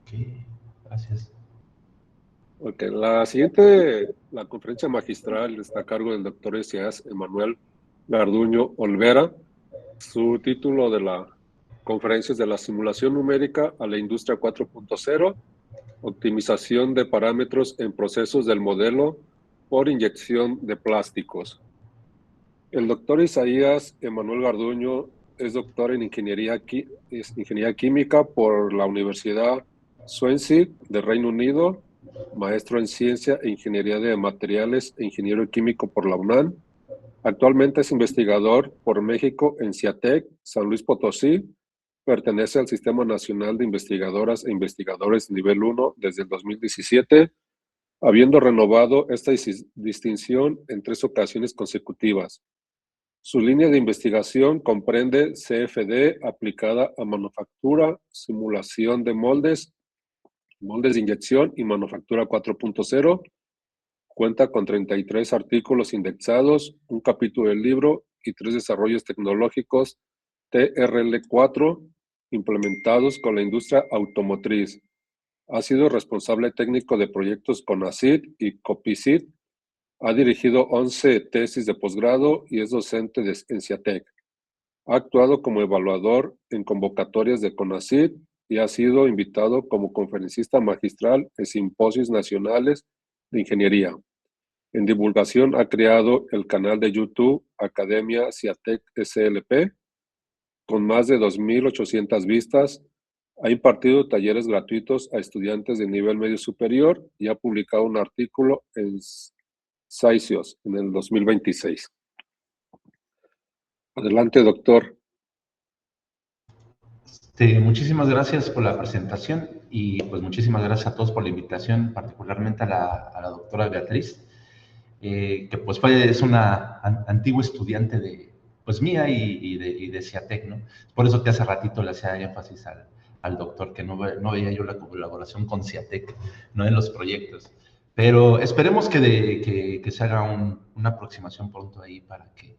Ok, gracias. Ok, la conferencia magistral está a cargo del doctor Isaías Emanuel Garduño Olvera. Su título de la conferencia es de la simulación numérica a la industria 4.0, optimización de parámetros en procesos del modelo por inyección de plásticos. El doctor Isaías Emanuel Garduño es doctor en ingeniería química por la Universidad Swansea de Reino Unido, maestro en ciencia e ingeniería de materiales e ingeniero químico por la UNAM. Actualmente es investigador por México en CIATEC, San Luis Potosí. Pertenece al Sistema Nacional de Investigadoras e Investigadores Nivel 1 desde el 2017, habiendo renovado esta distinción en 3 ocasiones consecutivas. Su línea de investigación comprende CFD aplicada a manufactura, simulación de moldes, moldes de inyección y manufactura 4.0. Cuenta con 33 artículos indexados, un capítulo del libro y 3 desarrollos tecnológicos TRL4 implementados con la industria automotriz. Ha sido responsable técnico de proyectos CONACYT y COPICYT. Ha dirigido 11 tesis de posgrado y es docente en CIATEC. Ha actuado como evaluador en convocatorias de CONACYT y ha sido invitado como conferencista magistral en simposios nacionales de ingeniería. En divulgación ha creado el canal de YouTube Academia CIATEC SLP con más de 2,800 vistas. Ha impartido talleres gratuitos a estudiantes de nivel medio superior y ha publicado un artículo en Sciences en el 2026. Adelante, doctor. Muchísimas gracias por la presentación y pues muchísimas gracias a todos por la invitación, particularmente a la doctora Beatriz, que pues es una antigua estudiante de, pues mía y de CIATEC, ¿no? Por eso que hace ratito le hacía énfasis al doctor, que no veía yo la colaboración con CIATEC, no en los proyectos. Pero esperemos que se haga una aproximación pronto ahí para que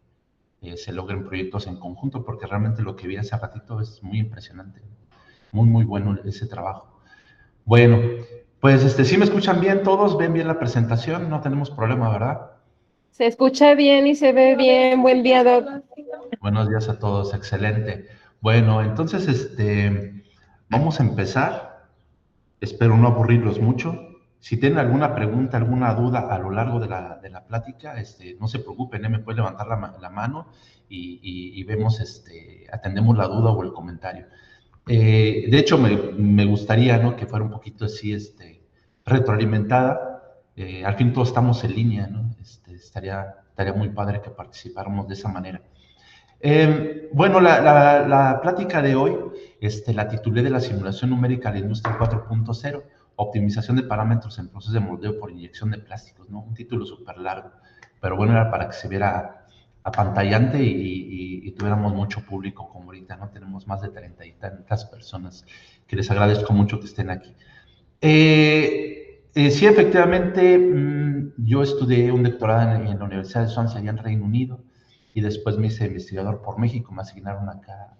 se logren proyectos en conjunto, porque realmente lo que vi hace ratito es muy impresionante. Muy, muy bueno ese trabajo. Bueno, pues sí me escuchan bien todos, ven bien la presentación, no tenemos problema, ¿verdad? Se escucha bien y se ve bien. Buen día, Doc. Buenos días a todos, excelente. Bueno, entonces vamos a empezar. Espero no aburrirlos mucho. Si tienen alguna pregunta, alguna duda a lo largo de la plática, no se preocupen, me pueden levantar la mano y vemos, atendemos la duda o el comentario. De hecho, me gustaría, ¿no?, que fuera un poquito así, retroalimentada. Al fin todos estamos en línea, ¿no? Estaría muy padre que participáramos de esa manera. Bueno, la plática de hoy la titulé de la simulación numérica de la industria 4.0, optimización de parámetros en procesos de moldeo por inyección de plásticos, ¿no? Un título súper largo, pero bueno, era para que se viera apantallante y tuviéramos mucho público, como ahorita, ¿no? Tenemos más de 30 y tantas personas, que les agradezco mucho que estén aquí. Sí, efectivamente, yo estudié un doctorado en la Universidad de Swansea, allá en Reino Unido, y después me hice investigador por México, me asignaron acá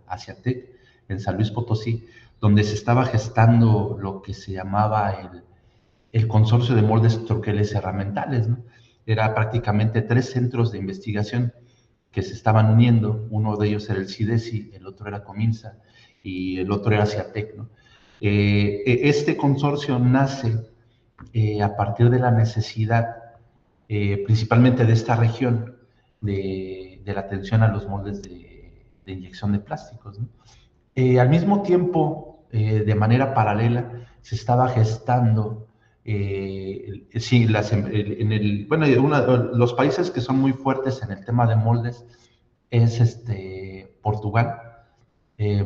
a CIATEC, en San Luis Potosí, donde se estaba gestando lo que se llamaba el consorcio de moldes troqueles herramientales, ¿no? Era prácticamente 3 centros de investigación que se estaban uniendo, uno de ellos era el CIDESI, el otro era Cominsa y el otro era CIATEC, ¿no? Este consorcio nace a partir de la necesidad, principalmente de esta región, de la atención a los moldes de inyección de plásticos, ¿no? Al mismo tiempo, de manera paralela, se estaba gestando, sí, bueno, los países que son muy fuertes en el tema de moldes es Portugal,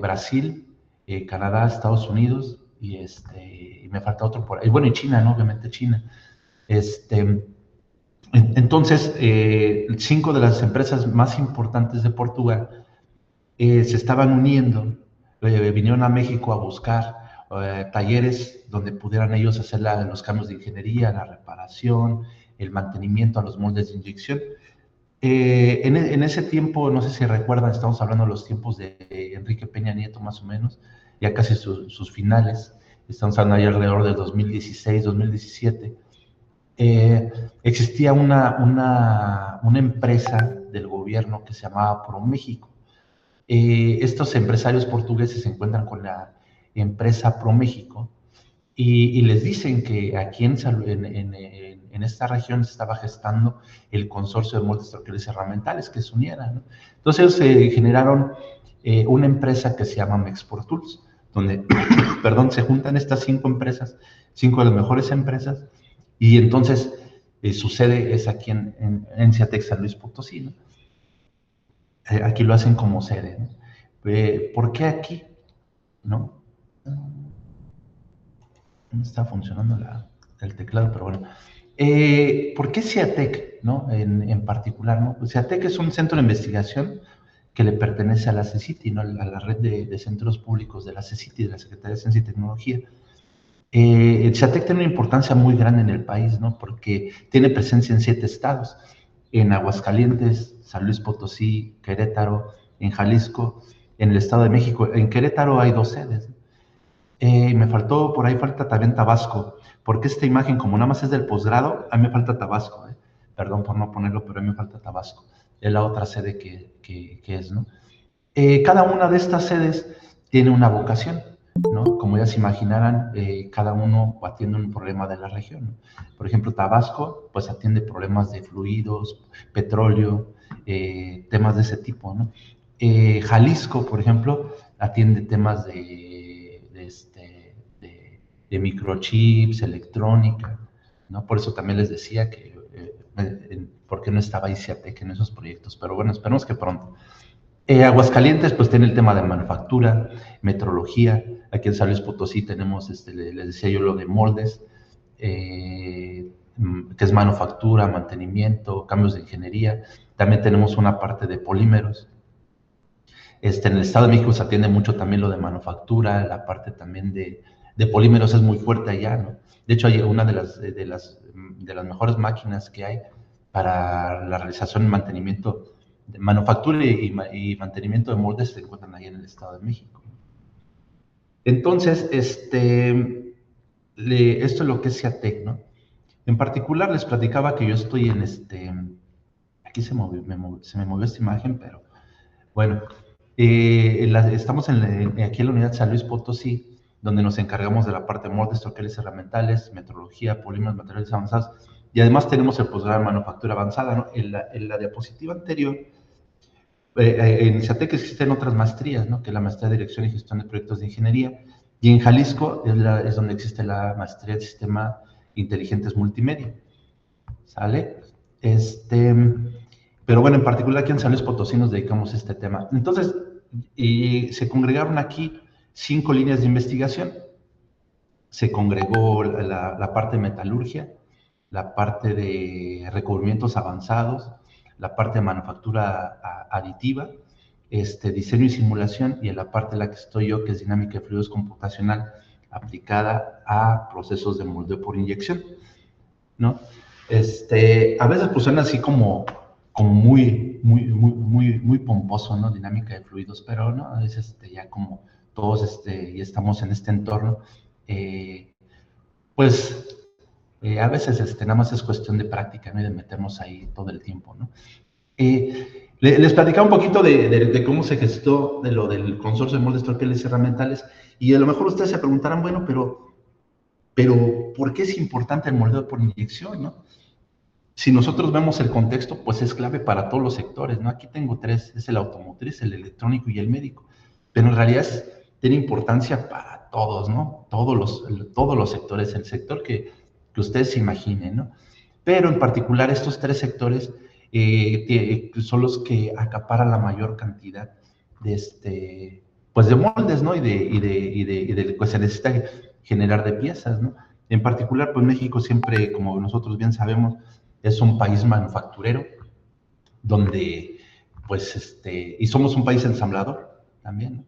Brasil, Canadá, Estados Unidos y me falta otro por ahí. Bueno, y China, ¿no? Obviamente China. Entonces, 5 de las empresas más importantes de Portugal se estaban uniendo, vinieron a México a buscar talleres donde pudieran ellos hacer los cambios de ingeniería, la reparación, el mantenimiento a los moldes de inyección. En ese tiempo, no sé si recuerdan, estamos hablando de los tiempos de Enrique Peña Nieto más o menos, ya casi sus finales. estamos hablando ahí alrededor del 2016, 2017, existía una empresa del gobierno que se llamaba ProMéxico. Estos empresarios portugueses se encuentran con la empresa ProMéxico y les dicen que aquí en esta región se estaba gestando el consorcio de moldes, troqueles y herramientales que se unieran, ¿no? Entonces generaron una empresa que se llama Mexportools, donde perdón, se juntan estas 5 empresas, 5 de las mejores empresas, y entonces su sede es aquí en Ciatec San Luis Potosí, ¿no? Aquí lo hacen como sede, ¿no? ¿Por qué aquí? ¿No? No está funcionando el teclado, pero bueno. ¿Por qué Ciatec, ¿no? En particular, ¿no? Pues Ciatec es un centro de investigación que le pertenece a la CECITI, ¿no? A la red de centros públicos de la CECITI, de la Secretaría de Ciencia y Tecnología. Ciatec tiene una importancia muy grande en el país, ¿no? Porque tiene presencia en 7 estados, en Aguascalientes, San Luis Potosí, Querétaro, en Jalisco, en el Estado de México. En Querétaro hay 2 sedes, ¿no? Por ahí falta también Tabasco, porque esta imagen, como nada más es del posgrado, a mí me falta Tabasco, perdón por no ponerlo, pero a mí me falta Tabasco, es la otra sede que es, ¿no? Cada una de estas sedes tiene una vocación, ¿no? Como ya se imaginarán, cada uno atiende un problema de la región, ¿no? Por ejemplo, Tabasco, pues atiende problemas de fluidos, petróleo, temas de ese tipo, ¿no? Jalisco, por ejemplo, atiende temas de microchips, electrónica, ¿no? Por eso también les decía que por qué no estaba Ciatec en esos proyectos, pero bueno, esperemos que pronto. Aguascalientes, pues tiene el tema de manufactura, metrología. Aquí en San Luis Potosí tenemos, les decía yo, lo de moldes, que es manufactura, mantenimiento, cambios de ingeniería. También tenemos una parte de polímeros. En el Estado de México se atiende mucho también lo de manufactura, la parte también de polímeros es muy fuerte allá, ¿no? De hecho, hay una de las mejores máquinas que hay para la realización y mantenimiento, de manufactura y mantenimiento de moldes se encuentran ahí en el Estado de México. Entonces, esto es lo que es Ciatec, ¿no? En particular, les platicaba que yo estoy aquí se me movió esta imagen, pero bueno, estamos aquí en la unidad San Luis Potosí, donde nos encargamos de la parte de moldes, troqueles herramientales, metrología, polímeros, materiales avanzados, y además tenemos el posgrado de manufactura avanzada, ¿no? En la diapositiva anterior, en Ciatec existen otras maestrías, ¿no? Que es la maestría de dirección y gestión de proyectos de ingeniería, y en Jalisco es donde existe la maestría de sistema inteligentes multimedia, ¿sale? Pero bueno, en particular aquí en San Luis Potosí nos dedicamos a este tema. Entonces, se congregaron aquí 5 líneas de investigación. Se congregó la parte de metalurgia, la parte de recubrimientos avanzados, la parte de manufactura aditiva, diseño y simulación, y en la parte en la que estoy yo, que es dinámica de fluidos computacional aplicada a procesos de moldeo por inyección, ¿no? A veces pues suena así como muy pomposo, ¿no? Dinámica de fluidos, pero no, a veces ya como todos ya estamos en este entorno, pues a veces nada más es cuestión de práctica, ¿no? Y de meternos ahí todo el tiempo, ¿no? Les platicaba un poquito de cómo se gestó de lo del consorcio de moldes, troqueles y herramientales, y a lo mejor ustedes se preguntarán, bueno, pero ¿por qué es importante el moldeo por inyección, no? Si nosotros vemos el contexto, pues es clave para todos los sectores, ¿no? Aquí tengo 3, es el automotriz, el electrónico y el médico, pero en realidad tiene importancia para todos, ¿no? Todos los sectores, el sector que ustedes se imaginen, ¿no? Pero en particular estos 3 sectores son los que acaparan la mayor cantidad de pues de moldes, ¿no? Y de pues se necesita generar de piezas, ¿no? En particular, pues México siempre, como nosotros bien sabemos, es un país manufacturero, donde, pues, y somos un país ensamblador también, ¿no?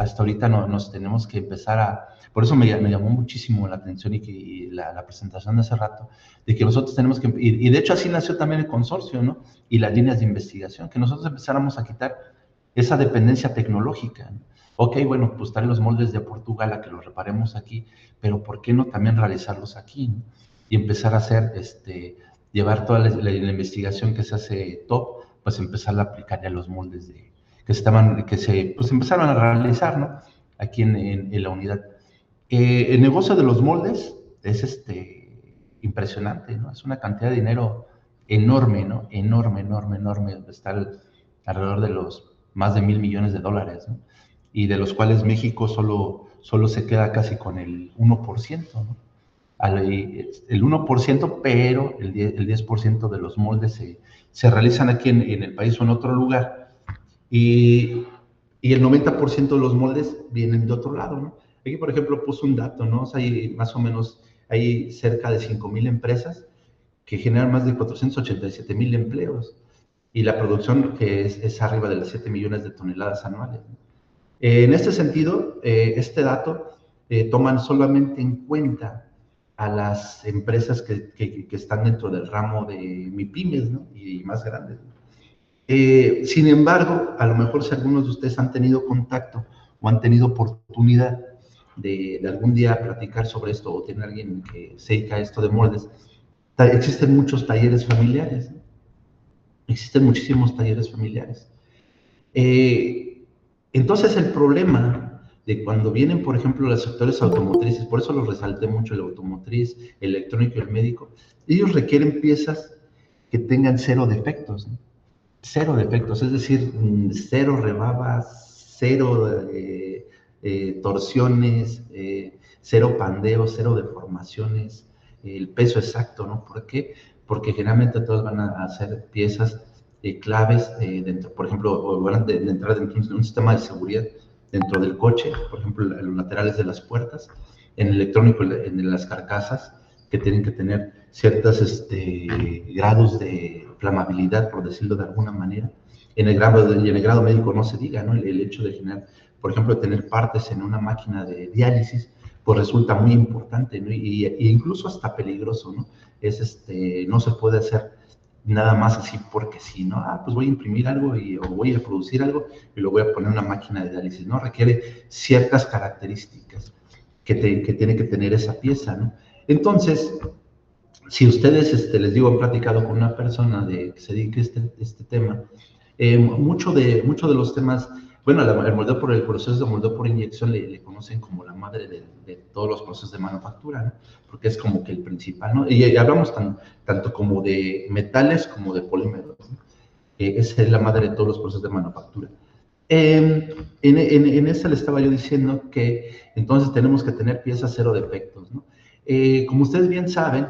Hasta ahorita nos tenemos que empezar por eso me llamó muchísimo la atención y la presentación de hace rato, de que nosotros tenemos que, y de hecho así nació también el consorcio, ¿no? Y las líneas de investigación, que nosotros empezáramos a quitar esa dependencia tecnológica, ¿no? Ok, bueno, pues traen los moldes de Portugal a que los reparemos aquí, pero ¿por qué no también realizarlos aquí, ¿no? Y empezar a hacer, llevar toda la investigación que se hace top, pues empezar a aplicar ya los moldes pues empezaron a realizar, ¿no? Aquí en la unidad. El negocio de los moldes es impresionante, ¿no? Es una cantidad de dinero enorme, ¿no? Enorme, enorme, enorme. Está alrededor de los más de $1,000 millones, ¿no? Y de los cuales México solo se queda casi con el 1%, ¿no? El 1%, pero el 10% de los moldes se realizan aquí en el país o en otro lugar, y el 90% de los moldes vienen de otro lado, ¿no? Aquí, por ejemplo, puse un dato, ¿no? O sea, hay más o menos, hay cerca de 5,000 empresas que generan más de 487,000 empleos, y la producción que es arriba de las 7 millones de toneladas anuales, ¿no? En este sentido, este dato toman solamente en cuenta a las empresas que están dentro del ramo de MIPYMES, ¿no? Y más grandes, ¿no? Sin embargo, a lo mejor si algunos de ustedes han tenido contacto o han tenido oportunidad de algún día platicar sobre esto, o tener alguien que se dedica a esto de moldes, existen muchos talleres familiares, ¿no? Existen muchísimos talleres familiares. Entonces el problema de cuando vienen, por ejemplo, los sectores automotrices, por eso los resalté mucho, el automotriz, el electrónico y el médico, ellos requieren piezas que tengan cero defectos, ¿no? Cero defectos, es decir, cero rebabas, cero torsiones, cero pandeos, cero deformaciones, el peso exacto, ¿no? ¿Por qué? Porque generalmente todos van a hacer piezas claves dentro, por ejemplo, o van a entrar dentro de un sistema de seguridad dentro del coche, por ejemplo, en los laterales de las puertas, en el electrónico, en las carcasas, que tienen que tener ciertos grados de flamabilidad, por decirlo de alguna manera. En el grado médico no se diga, ¿no? El hecho de generar, por ejemplo, tener partes en una máquina de diálisis, pues resulta muy importante, ¿no? Y incluso hasta peligroso, ¿no? No se puede hacer nada más así porque sí, ¿no? Pues voy a imprimir algo o voy a producir algo y lo voy a poner en una máquina de diálisis, ¿no? Requiere ciertas características que tiene que tener esa pieza, ¿no? Entonces, si ustedes, les digo, han platicado con una persona que se dedique a este tema, mucho de los temas, bueno, el proceso de moldeo por inyección le conocen como la madre de todos los procesos de manufactura, ¿no? Porque es como que el principal, ¿no? Y hablamos tanto como de metales como de polímeros, ¿no? Esa es la madre de todos los procesos de manufactura. En esta le estaba yo diciendo que entonces tenemos que tener piezas cero defectos, ¿no? Como ustedes bien saben,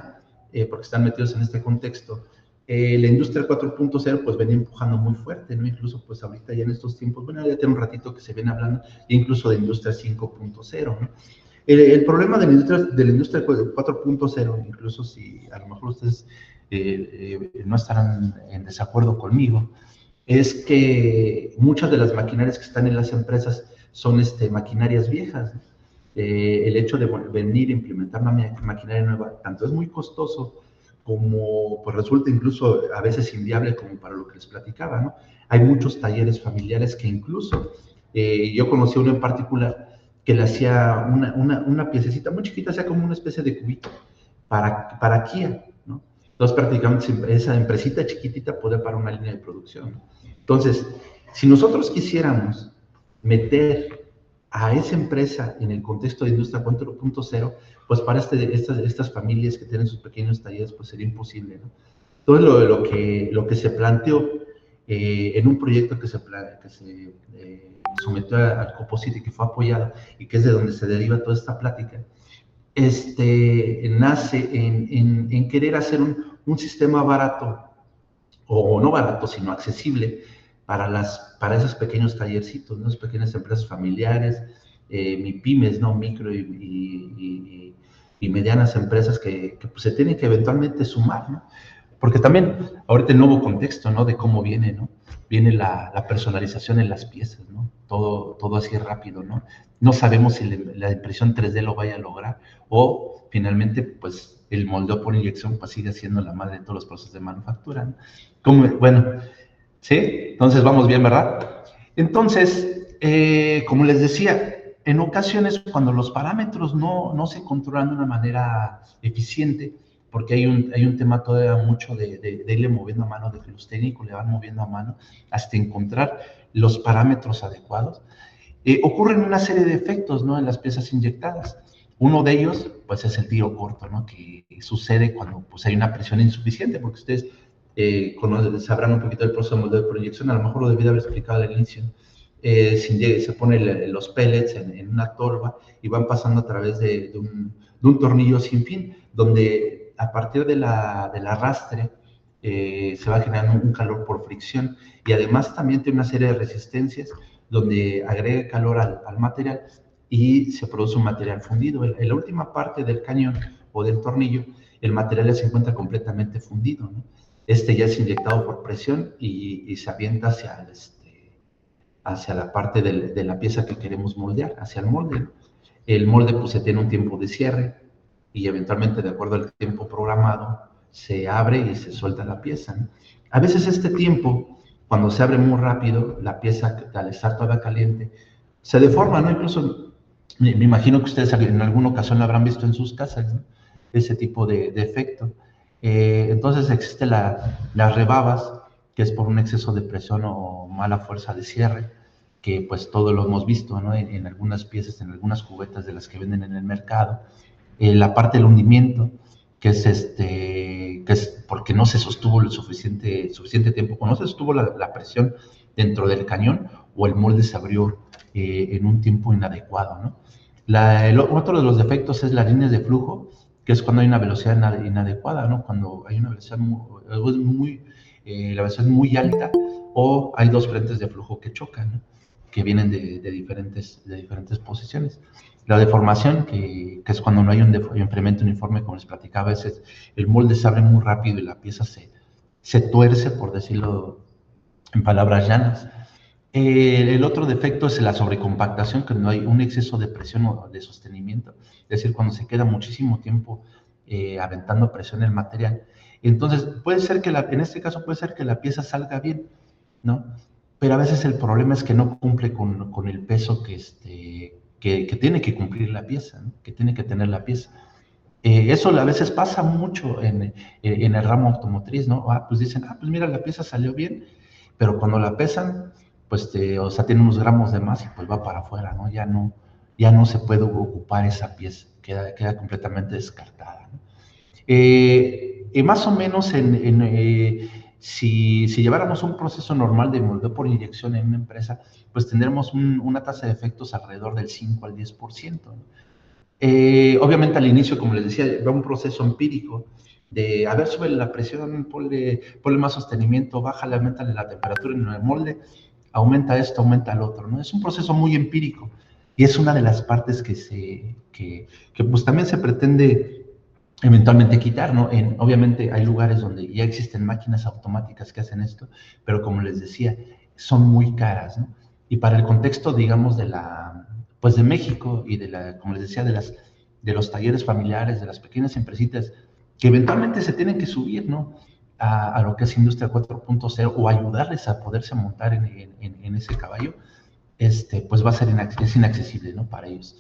porque están metidos en este contexto, la industria 4.0 pues venía empujando muy fuerte, ¿no? Incluso pues ahorita ya en estos tiempos, bueno, ya tiene un ratito que se viene hablando incluso de industria 5.0, ¿no? El problema de la industria 4.0, incluso si a lo mejor ustedes no estarán en desacuerdo conmigo, es que muchas de las maquinarias que están en las empresas son maquinarias viejas, ¿no? El hecho de venir a implementar una maquinaria nueva, tanto es muy costoso como pues resulta incluso a veces inviable, como para lo que les platicaba, ¿no? Hay muchos talleres familiares que incluso, yo conocí uno en particular que le hacía una piececita muy chiquita, hacía como una especie de cubito para Kia, ¿no? Entonces prácticamente esa empresita chiquitita podía para una línea de producción, ¿no? Entonces, si nosotros quisiéramos meter a esa empresa en el contexto de industria 4.0, pues para estas familias que tienen sus pequeños talleres, pues sería imposible, ¿no? Entonces, lo que se planteó en un proyecto que se sometió al COPOSIT y que fue apoyado, y que es de donde se deriva toda esta plática, nace en querer hacer un sistema barato, o no barato, sino accesible, para esos pequeños tallercitos, ¿no? Esas pequeñas empresas familiares, MIPYMES, ¿no? Micro y medianas empresas que pues, se tienen que eventualmente sumar, ¿no? Porque también, ahorita el nuevo contexto, ¿no? De cómo viene, ¿no? Viene la personalización en las piezas, ¿no? Todo así rápido, ¿no? No sabemos si la impresión 3D lo vaya a lograr, o finalmente, pues, el moldeo por inyección pues sigue siendo la madre de todos los procesos de manufactura, ¿no? Bueno, ¿sí? Entonces vamos bien, ¿verdad? Entonces, Como les decía, en ocasiones cuando los parámetros no se controlan de una manera eficiente, porque hay un tema todavía mucho de irle moviendo a mano, de que los técnicos le van moviendo a mano hasta encontrar los parámetros adecuados, ocurren una serie de efectos, ¿no?, en las piezas inyectadas. Uno de ellos, pues, es el tiro corto, ¿no?, que sucede cuando pues, hay una presión insuficiente, porque ustedes sabrán un poquito del proceso de moldeo de proyección, a lo mejor lo debí haber explicado al inicio. Se ponen los pellets en una torba y van pasando a través de un tornillo sin fin, donde a partir del arrastre se va generando un calor por fricción, y además también tiene una serie de resistencias donde agrega calor al material y se produce un material fundido. En la última parte del cañón o del tornillo, el material ya se encuentra completamente fundido, ¿no? Este ya es inyectado por presión y se avienta hacia la parte de la pieza que queremos moldear, hacia el molde, ¿no? El molde pues se tiene un tiempo de cierre y eventualmente, de acuerdo al tiempo programado, se abre y se suelta la pieza, ¿no? A veces este tiempo, cuando se abre muy rápido, la pieza al estar toda caliente, se deforma, ¿no? Incluso me imagino que ustedes en alguna ocasión lo habrán visto en sus casas, ¿no?, ese tipo de efecto. Entonces existe las rebabas, que es por un exceso de presión o mala fuerza de cierre, que pues todo lo hemos visto, ¿no?, en algunas piezas, en algunas cubetas de las que venden en el mercado. La parte del hundimiento, que es porque no se sostuvo el suficiente tiempo, o no se sostuvo la presión dentro del cañón, o el molde se abrió en un tiempo inadecuado, ¿no? Otro de los defectos es las líneas de flujo, que es cuando hay una velocidad inadecuada, ¿no? Cuando hay una velocidad la velocidad es muy alta, o hay dos frentes de flujo que chocan, ¿no?, que vienen de diferentes posiciones. La deformación, que es cuando no hay un enfriamiento uniforme, como les platicaba, el molde se abre muy rápido y la pieza se tuerce, por decirlo en palabras llanas. El otro defecto es la sobrecompactación, que no hay un exceso de presión o de sostenimiento, es decir, cuando se queda muchísimo tiempo aventando presión en el material. Entonces, puede ser que en este caso puede ser que la pieza salga bien, ¿no? Pero a veces el problema es que no cumple con el peso que tiene que cumplir la pieza, ¿no?, que tiene que tener la pieza. Eso a veces pasa mucho en el ramo automotriz, ¿no? Pues dicen, pues mira, la pieza salió bien, pero cuando la pesan, pues tiene unos gramos de más y pues va para afuera, ¿no? Ya no se puede ocupar esa pieza, queda completamente descartada, ¿no? Y más o menos si lleváramos un proceso normal de moldeo por inyección en una empresa, pues tendremos una tasa de efectos alrededor del 5 al 10%, ¿no? Obviamente al inicio, como les decía, va un proceso empírico de, a ver, sube la presión, ponle más sostenimiento, bájale, aumentale la temperatura en el molde, aumenta esto, aumenta el otro, ¿no? Es un proceso muy empírico y es una de las partes que pues también se pretende eventualmente quitar, ¿no? Obviamente hay lugares donde ya existen máquinas automáticas que hacen esto, pero como les decía, son muy caras, ¿no? Y para el contexto, digamos, pues de México y como les decía, de los talleres familiares, de las pequeñas empresitas, que eventualmente se tienen que subir, ¿no?, a lo que es Industria 4.0, o ayudarles a poderse montar en ese caballo, pues va a ser inaccesible, ¿no?, para ellos.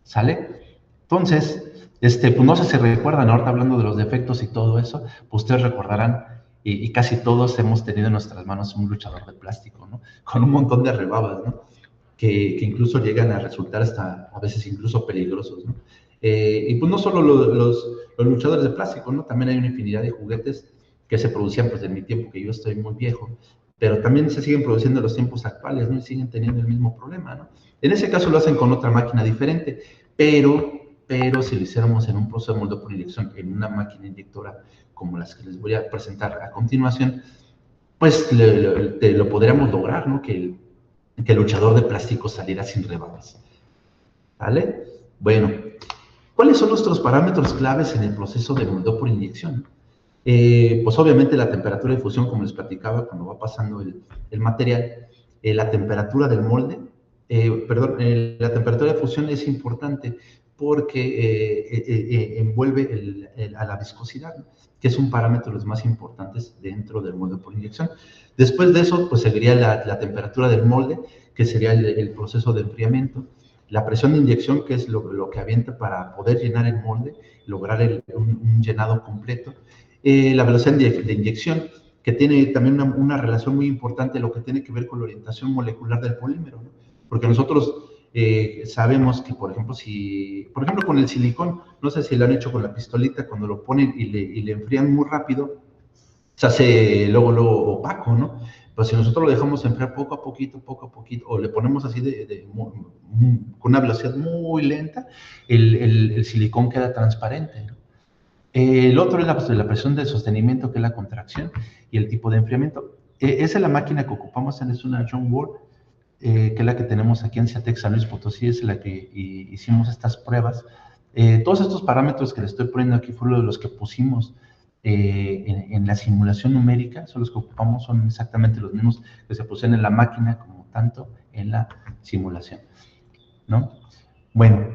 ¿Sale? Entonces, pues no sé si recuerdan, ahorita hablando de los defectos y todo eso, pues ustedes recordarán, y casi todos hemos tenido en nuestras manos un luchador de plástico, ¿no?, con un montón de rebabas, ¿no?, que incluso llegan a resultar hasta a veces incluso peligrosos, ¿no? Y pues no solo los luchadores de plástico, ¿no?, también hay una infinidad de juguetes que se producían pues en mi tiempo, que yo estoy muy viejo, pero también se siguen produciendo en los tiempos actuales, ¿no?, y siguen teniendo el mismo problema, ¿no? En ese caso lo hacen con otra máquina diferente, pero si lo hiciéramos en un proceso de moldeo por inyección, en una máquina inyectora como las que les voy a presentar a continuación, pues lo podríamos lograr, ¿no?, que el luchador de plástico saliera sin rebabas. ¿Vale? Bueno, ¿cuáles son nuestros parámetros claves en el proceso de moldeo por inyección? Pues obviamente la temperatura de fusión, como les platicaba, cuando va pasando el material, la temperatura del molde, la temperatura de fusión es importante porque envuelve a la viscosidad, ¿no?, que es un parámetro de los más importantes dentro del molde por inyección. Después de eso, pues seguiría la temperatura del molde, que sería el proceso de enfriamiento, la presión de inyección, que es lo que avienta para poder llenar el molde, lograr un llenado completo, la velocidad de inyección, que tiene también una relación muy importante, lo que tiene que ver con la orientación molecular del polímero, ¿no? Porque nosotros sabemos que, por ejemplo, con el silicón, no sé si lo han hecho con la pistolita, cuando lo ponen y le enfrían muy rápido, se hace luego opaco, ¿no? Pero si nosotros lo dejamos enfriar poco a poquito, o le ponemos así con una velocidad muy lenta, el silicón queda transparente, ¿no? El otro es la presión de sostenimiento, que es la contracción, y el tipo de enfriamiento. Esa es la máquina que ocupamos, es una John Wall, que es la que tenemos aquí en Ciatec San Luis Potosí, es la que hicimos estas pruebas. Todos estos parámetros que le estoy poniendo aquí fueron los que pusimos en la simulación numérica, son los que ocupamos, son exactamente los mismos que se pusieron en la máquina como tanto en la simulación, ¿no? Bueno,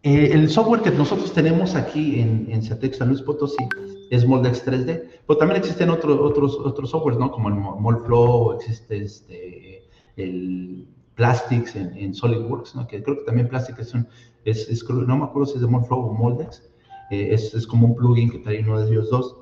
el software que nosotros tenemos aquí en Ciatec San Luis Potosí es Moldex 3D, pero también existen otros softwares, ¿no? Como el Moldflow, existe el Plastics en SolidWorks, ¿no? Que creo que también Plastics no me acuerdo si es de Moldflow o Moldex, es como un plugin que trae uno de ellos dos.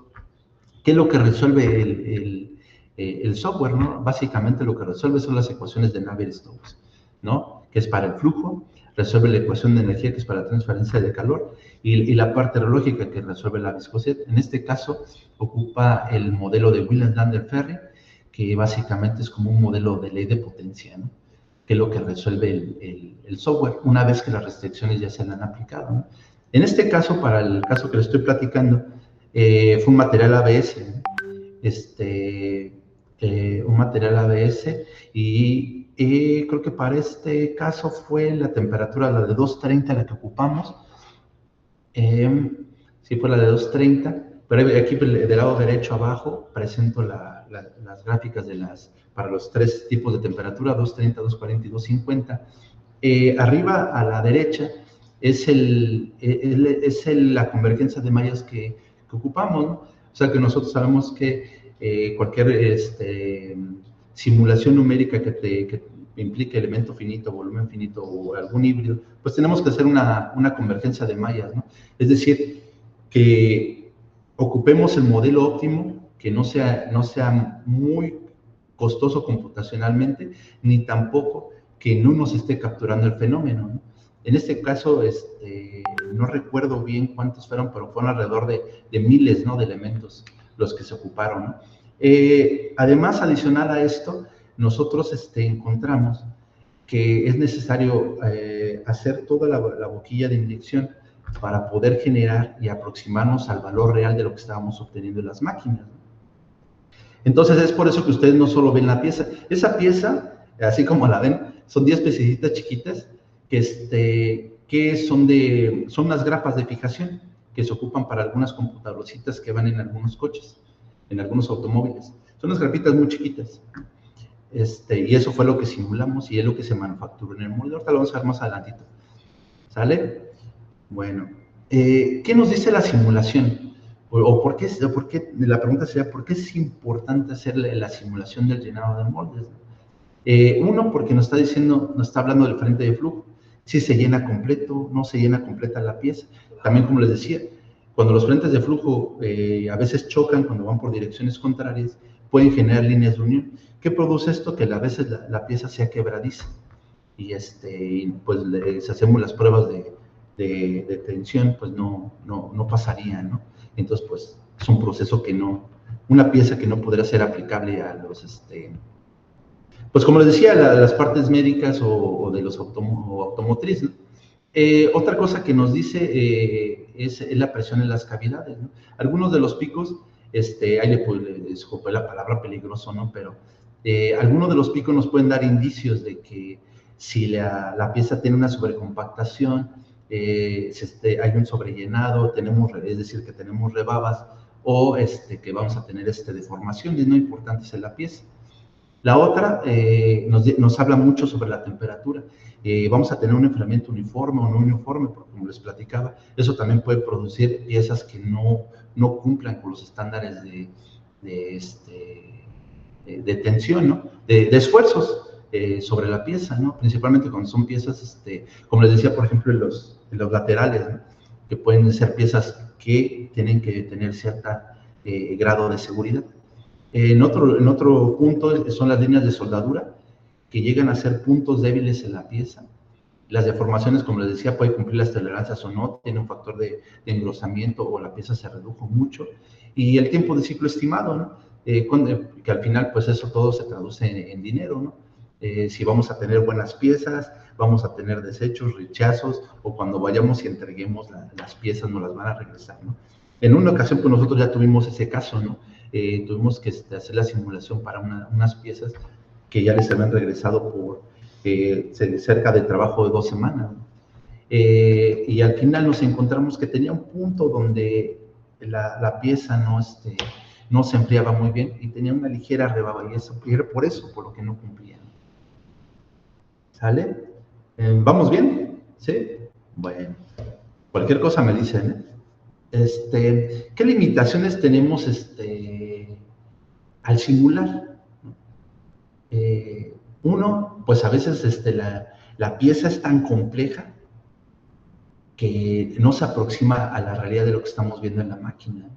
¿Qué es lo que resuelve el software, ¿no? Básicamente lo que resuelve son las ecuaciones de Navier-Stokes, ¿no? Que es para el flujo, resuelve la ecuación de energía, que es para la transferencia de calor, y la parte relógica, que resuelve la viscosidad. En este caso, ocupa el modelo de Wieland-Landau-Ferri, que básicamente es como un modelo de ley de potencia, ¿no? Que es lo que resuelve el software, una vez que las restricciones ya se le han aplicado, ¿no? En este caso, para el caso que le estoy platicando, fue un material ABS, ¿no? Un material ABS, y creo que para este caso fue la temperatura, la de 230, la que ocupamos. Sí, fue la de 230, pero aquí del lado derecho abajo presento las gráficas para los tres tipos de temperatura, 230, 240 y 250. Arriba a la derecha es la convergencia de mallas que ocupamos, ¿no? O sea que nosotros sabemos que cualquier simulación numérica que implique elemento finito, volumen finito o algún híbrido, pues tenemos que hacer una convergencia de mallas, ¿no? Es decir, que ocupemos el modelo óptimo, que no sea muy costoso computacionalmente, ni tampoco que no nos esté capturando el fenómeno, ¿no? En este caso, no recuerdo bien cuántos fueron, pero fueron alrededor de miles, ¿no?, de elementos los que se ocuparon, ¿no? Además, adicional a esto, nosotros encontramos que es necesario hacer toda la boquilla de inyección para poder generar y aproximarnos al valor real de lo que estábamos obteniendo en las máquinas, ¿no? Entonces, es por eso que ustedes no solo ven la pieza. Esa pieza, así como la ven, son 10 piececitas chiquitas que son unas grapas de fijación que se ocupan para algunas computadorcitas que van en algunos coches, en algunos automóviles. Son unas grapitas muy chiquitas. Y eso fue lo que simulamos y es lo que se manufacturó en el molde. Ahorita lo vamos a ver más adelantito. ¿Sale? Bueno, ¿qué nos dice la simulación? O por qué, la pregunta sería, ¿por qué es importante hacer la simulación del llenado de moldes? Uno, porque nos está hablando del frente de flujo, si se llena completo, no se llena completa la pieza. También, como les decía, cuando los frentes de flujo a veces chocan, cuando van por direcciones contrarias, pueden generar líneas de unión. ¿Qué produce esto? Que a veces la pieza sea quebradiza. Y pues si hacemos las pruebas de tensión, pues no pasaría, ¿no? Entonces, pues es un proceso una pieza que no podrá ser aplicable a los, pues como les decía, las partes médicas o de los automotriz, ¿no? Otra cosa que nos dice es la presión en las cavidades, ¿no? Algunos de los picos, ahí les ocupé la palabra peligroso, ¿no? Pero algunos de los picos nos pueden dar indicios de que si la pieza tiene una sobrecompactación, hay un sobrellenado, es decir, que tenemos rebabas, o que vamos a tener deformaciones no importantes en la pieza. La otra nos habla mucho sobre la temperatura. Vamos a tener un enfriamiento uniforme o no uniforme, porque como les platicaba, eso también puede producir piezas que no cumplan con los estándares de tensión, ¿no? De esfuerzos sobre la pieza, ¿no? Principalmente cuando son piezas, como les decía, por ejemplo, en los laterales, ¿no? Que pueden ser piezas que tienen que tener cierta grado de seguridad. En otro punto son las líneas de soldadura, que llegan a ser puntos débiles en la pieza. Las deformaciones, como les decía, puede cumplir las tolerancias o no, tiene un factor de engrosamiento o la pieza se redujo mucho. Y el tiempo de ciclo estimado, ¿no? Que al final, pues eso todo se traduce en dinero, ¿no? Si vamos a tener buenas piezas, vamos a tener desechos, rechazos, o cuando vayamos y entreguemos las piezas nos las van a regresar, ¿no? En una ocasión, pues nosotros ya tuvimos ese caso, ¿no? Tuvimos que hacer la simulación para unas piezas que ya les habían regresado por cerca de trabajo de 2 semanas, ¿no? Y al final nos encontramos que tenía un punto donde la pieza no se enfriaba muy bien y tenía una ligera rebaba, y eso era por eso, por lo que no cumplía. ¿Sale? ¿Vamos bien? ¿Sí? Bueno, cualquier cosa me dicen, ¿eh? ¿Qué limitaciones tenemos al simular? Uno, pues a veces la pieza es tan compleja que no se aproxima a la realidad de lo que estamos viendo en la máquina.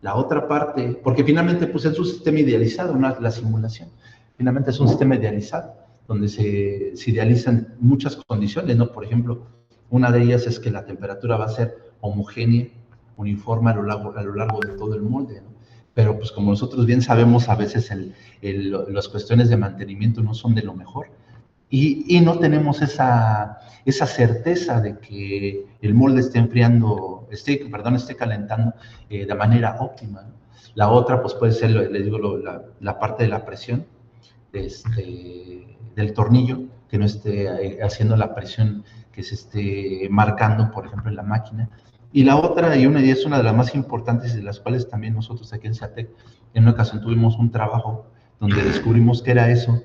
La otra parte, porque finalmente pues es un sistema idealizado, ¿no? La simulación, finalmente es un sistema idealizado, donde se idealizan muchas condiciones, ¿no? Por ejemplo, una de ellas es que la temperatura va a ser homogénea, uniforme a lo largo de todo el molde, ¿no? Pero pues como nosotros bien sabemos, a veces las cuestiones de mantenimiento no son de lo mejor, y no tenemos esa certeza de que el molde esté esté calentando de manera óptima, ¿no? La otra, pues puede ser, les digo, la parte de la presión del tornillo, que no esté haciendo la presión que se esté marcando, por ejemplo, en la máquina. Y la otra, y es una de las más importantes, y de las cuales también nosotros aquí en SEATEC, en una ocasión tuvimos un trabajo donde descubrimos que era eso,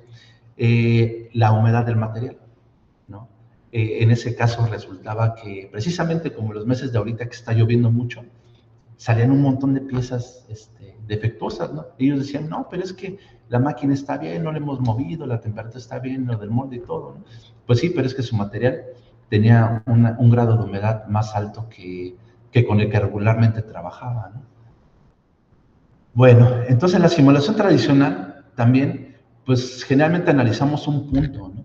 la humedad del material, ¿no? En ese caso resultaba que precisamente como los meses de ahorita que está lloviendo mucho, salían un montón de piezas defectuosas, ¿no? Ellos decían, no, pero es que la máquina está bien, no la hemos movido, la temperatura está bien, lo del molde y todo, ¿no? Pues sí, pero es que su material tenía un grado de humedad más alto que con el que regularmente trabajaba, ¿no? Bueno, entonces la simulación tradicional también, pues generalmente analizamos un punto, ¿no?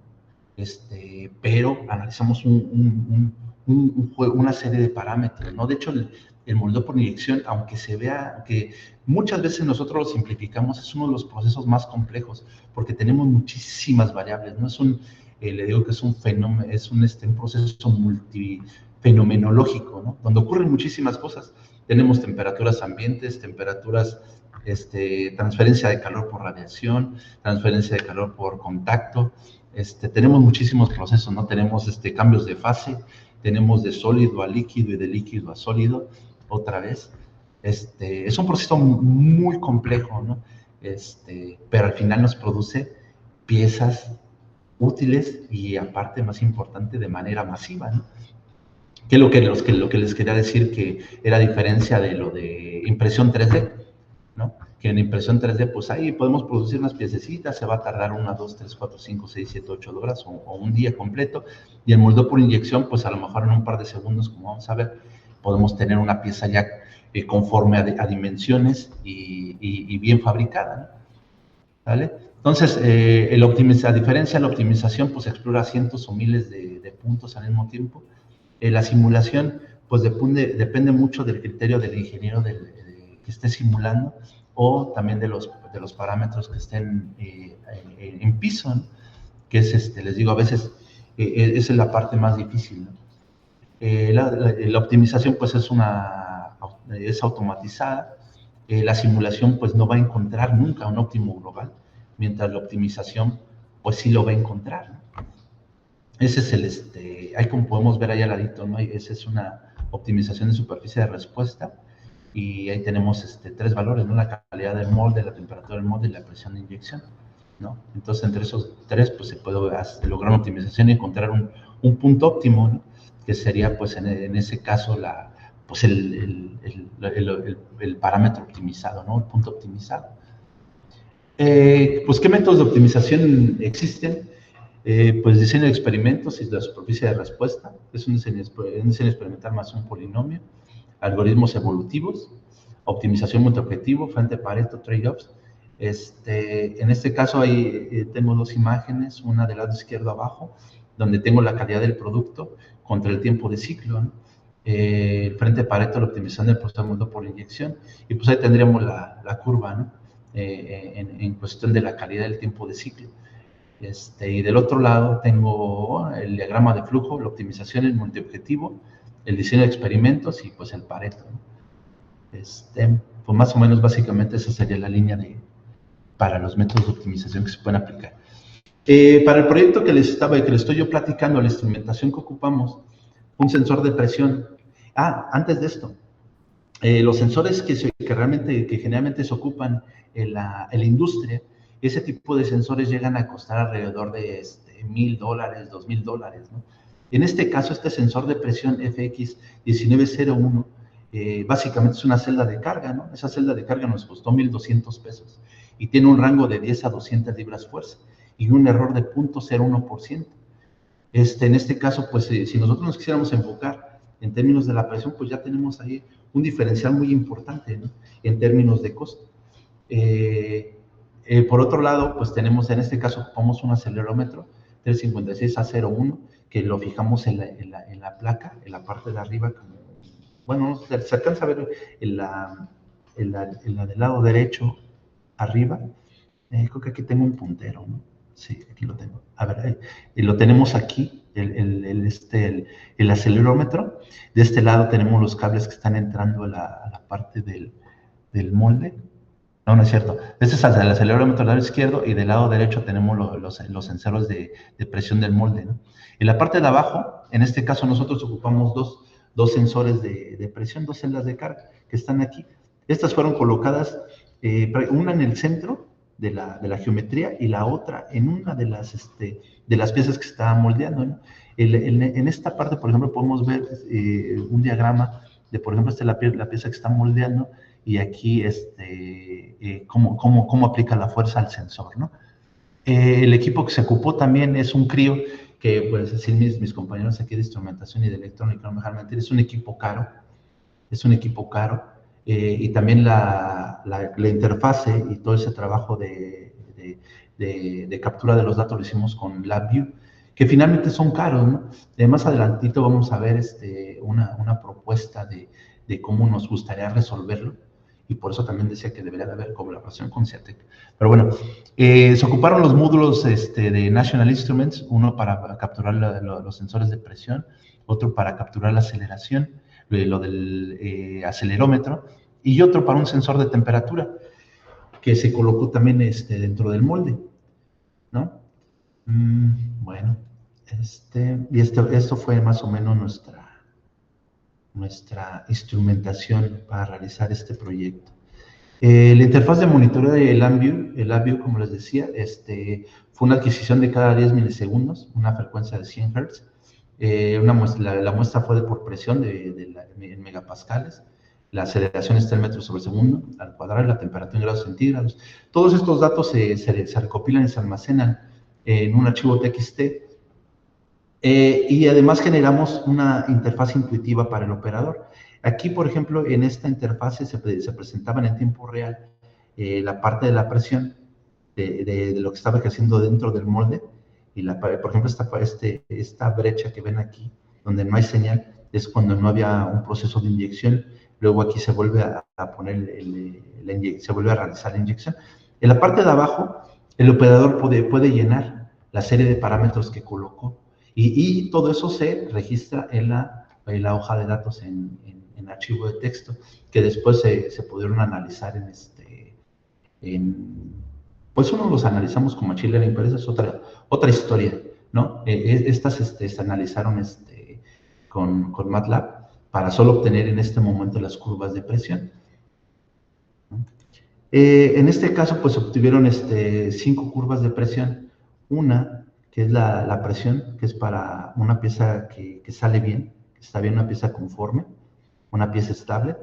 Pero analizamos una serie de parámetros, ¿no? De hecho, el moldeo por inyección, aunque se vea que muchas veces nosotros lo simplificamos, es uno de los procesos más complejos, porque tenemos muchísimas variables, ¿no? Le digo que es un fenómeno, es un proceso multifenomenológico, ¿no? Donde ocurren muchísimas cosas. Tenemos temperaturas ambientes, temperaturas, transferencia de calor por radiación, transferencia de calor por contacto. Tenemos muchísimos procesos, ¿no? Tenemos cambios de fase, tenemos de sólido a líquido y de líquido a sólido, otra vez. Es un proceso muy complejo, ¿no? Pero al final nos produce piezas útiles y, aparte, más importante, de manera masiva, ¿no? Que es lo que les quería decir, que era diferencia de lo de impresión 3D, ¿no? Que en impresión 3D, pues ahí podemos producir unas piececitas, se va a tardar 1, 2, 3, 4, 5, 6, 7, 8 horas o un día completo, y el moldeo por inyección, pues a lo mejor en un par de segundos, como vamos a ver, podemos tener una pieza ya conforme a dimensiones y bien fabricada, ¿no? ¿Vale? Entonces, a diferencia de la optimización, pues explora cientos o miles de puntos al mismo tiempo. La simulación, pues depende mucho del criterio del ingeniero que esté simulando, o también de los parámetros que estén en piso, ¿no? Que es, les digo, a veces esa es la parte más difícil, ¿no? La optimización, pues es automatizada. La simulación, pues no va a encontrar nunca un óptimo global, mientras la optimización, pues sí lo va a encontrar, ¿no? Ese es ahí como podemos ver ahí al ladito, ¿no? Esa es una optimización de superficie de respuesta, y ahí tenemos 3 valores, ¿no? La calidad del molde, la temperatura del molde y la presión de inyección, ¿no? Entonces, entre esos 3, pues se puede lograr una optimización y encontrar un punto óptimo, ¿no? Que sería, pues en ese caso, pues el parámetro optimizado, ¿no? El punto optimizado. Pues, ¿qué métodos de optimización existen? Pues diseño de experimentos y la superficie de respuesta, es un diseño experimental más un polinomio, algoritmos evolutivos, optimización multiobjetivo, frente Pareto, trade-offs. En este caso ahí tengo dos imágenes, una del lado izquierdo abajo, donde tengo la calidad del producto contra el tiempo de ciclo, ¿no? El frente Pareto, la optimización del proceso de molde por inyección, y pues ahí tendríamos la curva, ¿no? En cuestión de la calidad del tiempo de ciclo. Y del otro lado tengo el diagrama de flujo, la optimización, el multiobjetivo, el diseño de experimentos y pues el Pareto, ¿no? Pues más o menos básicamente esa sería la línea para los métodos de optimización que se pueden aplicar. Para el proyecto que les estoy yo platicando, la instrumentación que ocupamos, un sensor de presión. Antes de esto, los sensores que generalmente se ocupan en la industria, ese tipo de sensores llegan a costar alrededor de $1,000, $2,000, ¿no? En este caso, este sensor de presión FX1901, básicamente es una celda de carga, ¿no? Esa celda de carga nos costó $1,200 y tiene un rango de 10 a 200 libras fuerza y un error de 0.01%. En este caso, pues si nosotros nos quisiéramos enfocar en términos de la presión, pues ya tenemos ahí un diferencial muy importante, ¿no? En términos de costo. Por otro lado, pues tenemos, en este caso, ocupamos un acelerómetro 356A01, que lo fijamos en la placa, en la parte de arriba, bueno, se alcanza a ver en la del lado derecho, arriba. Creo que aquí tengo un puntero, ¿no? Sí, aquí lo tengo. A ver, lo tenemos aquí, el acelerómetro. De este lado tenemos los cables que están entrando a la parte del molde. No, no es cierto. Este es el acelerómetro del lado izquierdo y del lado derecho tenemos los sensores de presión del molde, ¿no? En la parte de abajo, en este caso nosotros ocupamos dos sensores de presión, dos celdas de carga que están aquí. Estas fueron colocadas, una en el centro de la geometría y la otra en una de las piezas que se estaban moldeando, ¿no? En esta parte, por ejemplo, podemos ver un diagrama de, por ejemplo, la pieza que está moldeando y aquí cómo aplica la fuerza al sensor, ¿no? El equipo que se ocupó también es un CRIO, que pues así mis compañeros aquí de instrumentación y de electrónica no me dejan mentir, es un equipo caro, y también la interfase y todo ese trabajo de captura de los datos lo hicimos con LabVIEW, que finalmente son caros, ¿no? Más adelantito vamos a ver una propuesta de cómo nos gustaría resolverlo, y por eso también decía que debería de haber colaboración con CIATEC. Pero bueno, se ocuparon los módulos de National Instruments, uno para capturar los sensores de presión, otro para capturar la aceleración, lo del acelerómetro, y otro para un sensor de temperatura, que se colocó también dentro del molde, ¿no? Bueno, y esto fue más o menos nuestra instrumentación para realizar este proyecto. La interfaz de monitoreo de LabVIEW, como les decía, fue una adquisición de cada 10 milisegundos, una frecuencia de 100 Hz. La muestra fue por presión en megapascales. La aceleración está en metros sobre segundo al cuadrado, la temperatura en grados centígrados. Todos estos datos se recopilan y se almacenan en un archivo TXT. Y además generamos una interfaz intuitiva para el operador. Aquí, por ejemplo, en esta interfaz se presentaba en tiempo real la parte de la presión de lo que estaba ejerciendo dentro del molde. Y por ejemplo, esta brecha que ven aquí, donde no hay señal, es cuando no había un proceso de inyección. Luego aquí se vuelve a poner se vuelve a realizar la inyección. En la parte de abajo, el operador puede llenar la serie de parámetros que colocó. Y todo eso se registra en la hoja de datos en archivo de texto, que después se pudieron analizar pues uno los analizamos con Machine Learning, pero esa es otra historia, ¿no? Estas se analizaron con MATLAB para solo obtener en este momento las curvas de presión, ¿no? En este caso, pues obtuvieron 5 curvas de presión. Una, que es la presión, que es para una pieza que sale bien, que está bien, una pieza conforme, una pieza estable,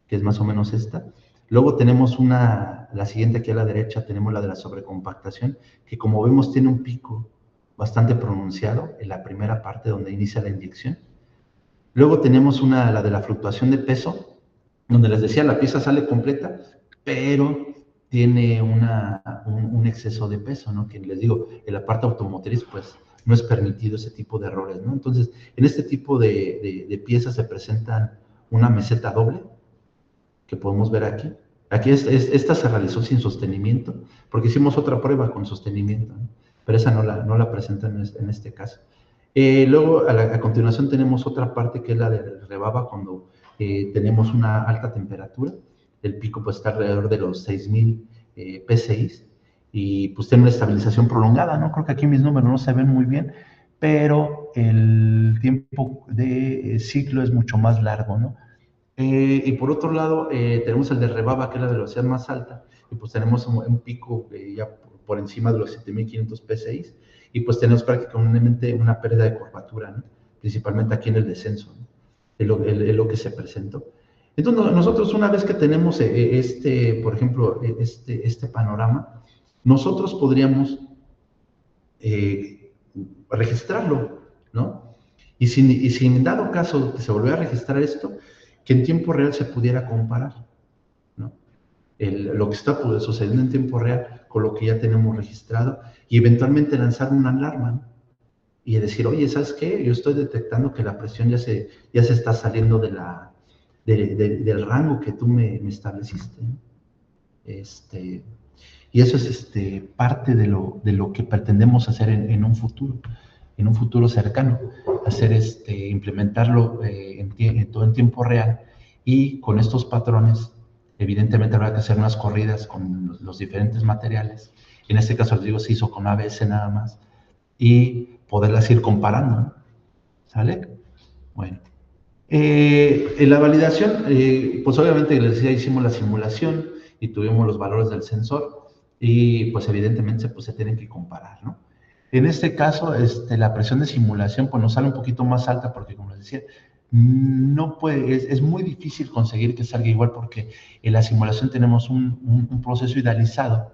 que es más o menos esta. Luego tenemos la siguiente aquí a la derecha, tenemos la de la sobrecompactación, que como vemos tiene un pico bastante pronunciado en la primera parte donde inicia la inyección. Luego tenemos la de la fluctuación de peso, donde les decía, la pieza sale completa, pero tiene un exceso de peso, ¿no? Que les digo, en la parte automotriz, pues, no es permitido ese tipo de errores, ¿no? Entonces, en este tipo de piezas se presentan una meseta doble, que podemos ver aquí. Aquí esta se realizó sin sostenimiento, porque hicimos otra prueba con sostenimiento, ¿no? Pero esa no la presentan en este caso. Luego, a continuación, tenemos otra parte que es la del rebaba cuando tenemos una alta temperatura. El pico pues está alrededor de los 6000 PSI y pues tiene una estabilización prolongada, ¿no? Creo que aquí mis números no se ven muy bien, pero el tiempo de ciclo es mucho más largo, ¿no? Y por otro lado, tenemos el de rebaba, que es la velocidad más alta, y pues tenemos un pico ya por encima de los 7500 PSI, y pues tenemos prácticamente una pérdida de curvatura, ¿no? Principalmente aquí en el descenso, ¿no? Es lo que se presentó. Entonces, nosotros una vez que tenemos por ejemplo, este panorama, nosotros podríamos registrarlo, ¿no? Y si en dado caso que se volviera a registrar esto, que en tiempo real se pudiera comparar, ¿no? Lo que está sucediendo en tiempo real con lo que ya tenemos registrado y eventualmente lanzar una alarma, ¿no? Y decir, oye, ¿sabes qué? Yo estoy detectando que la presión ya se está saliendo del rango que tú me estableciste, ¿no? Y eso es parte de lo que pretendemos hacer en un futuro cercano, implementarlo todo en tiempo real, y con estos patrones, evidentemente habrá que hacer unas corridas con los diferentes materiales. En este caso, les digo, se hizo con ABS nada más, y poderlas ir comparando, ¿no? ¿Sale? Bueno. En la validación, pues obviamente les decía, hicimos la simulación y tuvimos los valores del sensor y pues evidentemente se tienen que comparar, ¿no? En este caso, la presión de simulación pues nos sale un poquito más alta porque, como les decía, no puede, es muy difícil conseguir que salga igual porque en la simulación tenemos un proceso idealizado